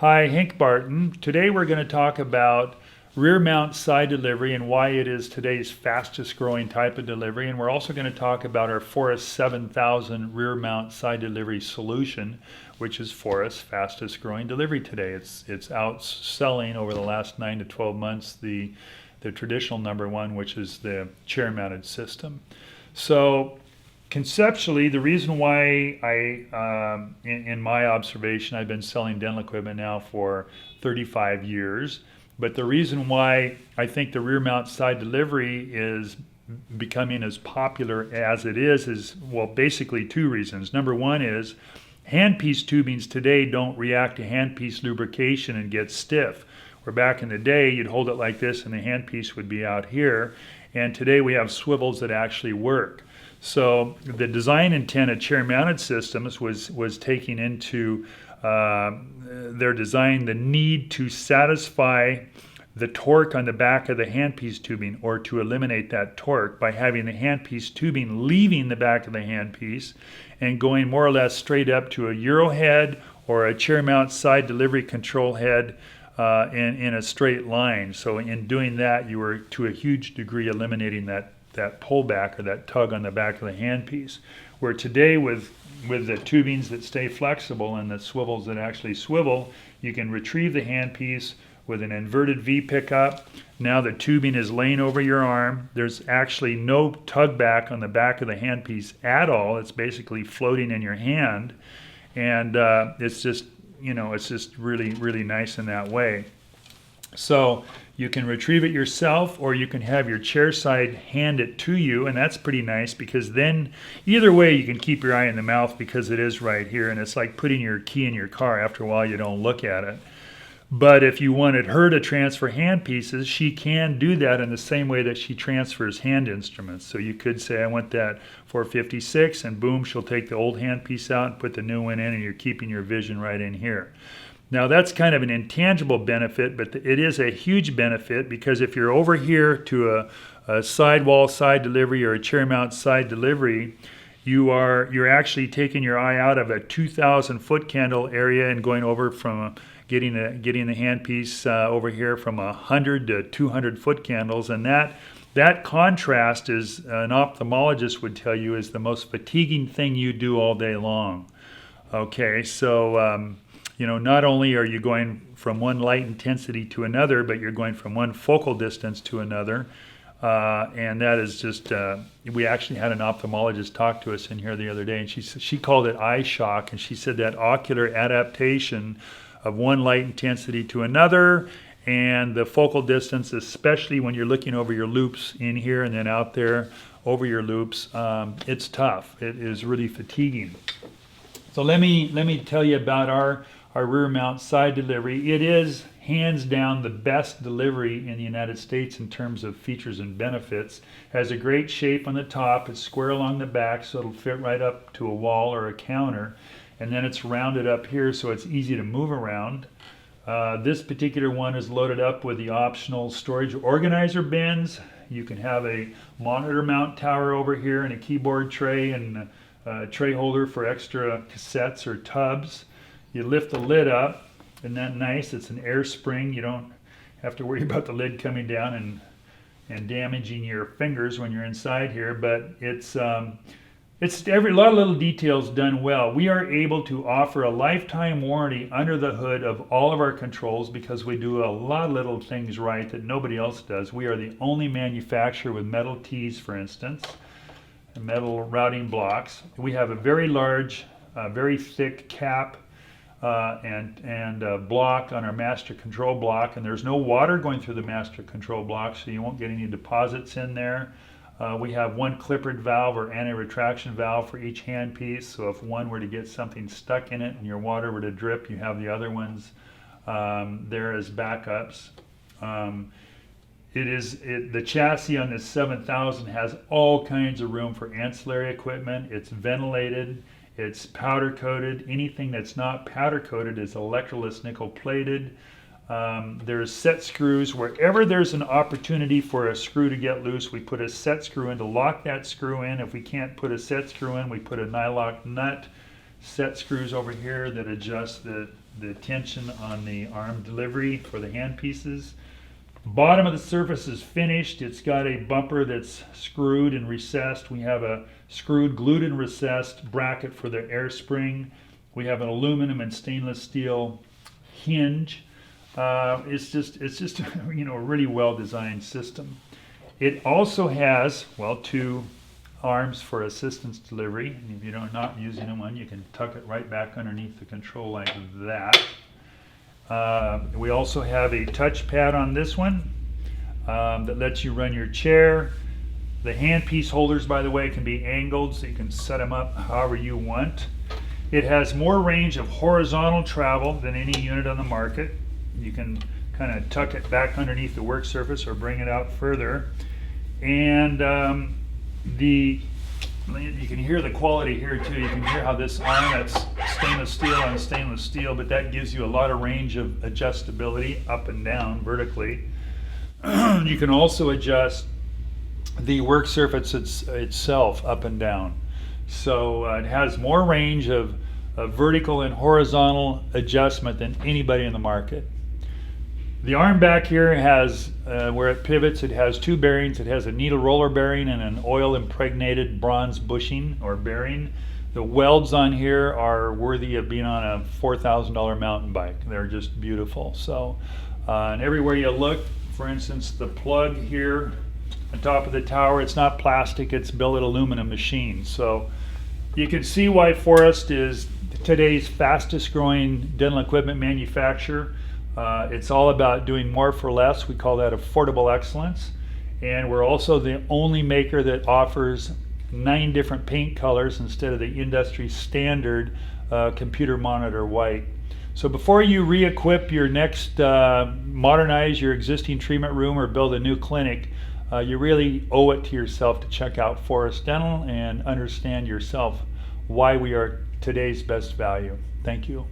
Hi, Hank Barton. Today we're going to talk about rear mount side delivery and why it is today's fastest growing type of delivery. And we're also going to talk about our Forest 7000 rear mount side delivery solution, which is Forest's fastest growing delivery today. It's outselling over the last 9 to 12 months the traditional number one, which is the chair mounted system. So conceptually, the reason why in my observation, I've been selling dental equipment now for 35 years, but the reason why I think the rear mount side delivery is becoming as popular as it is, well, basically two reasons. Number one is handpiece tubings today don't react to handpiece lubrication and get stiff. Where back in the day, you'd hold it like this and the handpiece would be out here. And today we have swivels that actually work. So the design intent of chair-mounted systems was taking into their design the need to satisfy the torque on the back of the handpiece tubing, or to eliminate that torque by having the handpiece tubing leaving the back of the handpiece and going more or less straight up to a Euro head or a chair-mount side delivery control head in a straight line. So in doing that, you were to a huge degree eliminating that pullback or that tug on the back of the handpiece. Where today with the tubings that stay flexible and the swivels that actually swivel, you can retrieve the handpiece with an inverted V pickup. Now the tubing is laying over your arm. There's actually no tug back on the back of the handpiece at all. It's basically floating in your hand, and it's just really, really nice in that way. So you can retrieve it yourself, or you can have your chair side hand it to you, and that's pretty nice because then either way you can keep your eye in the mouth because it is right here, and it's like putting your key in your car. After a while you don't look at it. But if you wanted her to transfer hand pieces, she can do that in the same way that she transfers hand instruments. So you could say, I want that 456, and boom, she'll take the old hand piece out and put the new one in, and you're keeping your vision right in here. Now that's kind of an intangible benefit, but it is a huge benefit because if you're over here to a sidewall side delivery or a chair mount side delivery, you're actually taking your eye out of a 2,000 foot candle area and going over from getting the handpiece over here from 100 to 200 foot candles, and that contrast is, an ophthalmologist would tell you, is the most fatiguing thing you do all day long. Okay, so not only are you going from one light intensity to another, but you're going from one focal distance to another. And that is just, we actually had an ophthalmologist talk to us in here the other day, and she called it eye shock, and she said that ocular adaptation of one light intensity to another, and the focal distance, especially when you're looking over your loops in here and then out there over your loops, it's tough. It is really fatiguing. So let me tell you about our rear mount side delivery. It is hands down the best delivery in the United States in terms of features and benefits. Has a great shape on the top. It's square along the back, so it'll fit right up to a wall or a counter. And then it's rounded up here so it's easy to move around. This particular one is loaded up with the optional storage organizer bins. You can have a monitor mount tower over here and a keyboard tray and a tray holder for extra cassettes or tubs. You lift the lid up, isn't that nice? It's an air spring. You don't have to worry about the lid coming down and damaging your fingers when you're inside here, but it's a lot of little details done well. We are able to offer a lifetime warranty under the hood of all of our controls because we do a lot of little things right that nobody else does. We are the only manufacturer with metal tees, for instance, and metal routing blocks. We have a very large, very thick cap and block on our master control block, and there's no water going through the master control block, so you won't get any deposits in there. We have one clippered valve or anti-retraction valve for each handpiece, so if one were to get something stuck in it and your water were to drip, you have the other ones there as backups. The chassis on this 7000 has all kinds of room for ancillary equipment. It's ventilated, it's powder coated. Anything that's not powder coated is electroless nickel plated. There's set screws. Wherever there's an opportunity for a screw to get loose, we put a set screw in to lock that screw in. If we can't put a set screw in, we put a nylock nut. Set screws over here that adjust the the tension on the arm delivery for the hand pieces. Bottom of the surface is finished. It's got a bumper that's screwed and recessed. We have a screwed, glued and recessed bracket for the air spring. We have an aluminum and stainless steel hinge. It's just you know, a really well designed system. It also has, well, two arms for assistance delivery. And if you're not using one, you can tuck it right back underneath the control like that. We also have a touch pad on this one that lets you run your chair. The handpiece holders, by the way, can be angled, so you can set them up however you want. It has more range of horizontal travel than any unit on the market. You can kind of tuck it back underneath the work surface or bring it out further. And you can hear the quality here too. You can hear how this arm, that's stainless steel on stainless steel, but that gives you a lot of range of adjustability up and down vertically. You can also adjust the work surface itself up and down. So it has more range of vertical and horizontal adjustment than anybody in the market. The arm back here has, where it pivots, it has two bearings. It has a needle roller bearing and an oil impregnated bronze bushing or bearing. The welds on here are worthy of being on a $4,000 mountain bike. They're just beautiful. So, and everywhere you look, for instance, the plug here on top of the tower, it's not plastic, it's billet aluminum machine. So you can see why Forrest is today's fastest growing dental equipment manufacturer. It's all about doing more for less. We call that affordable excellence. And we're also the only maker that offers 9 different paint colors instead of the industry standard computer monitor white. So before you re-equip your next, modernize your existing treatment room or build a new clinic, you really owe it to yourself to check out Forrest Dental and understand yourself why we are today's best value. Thank you.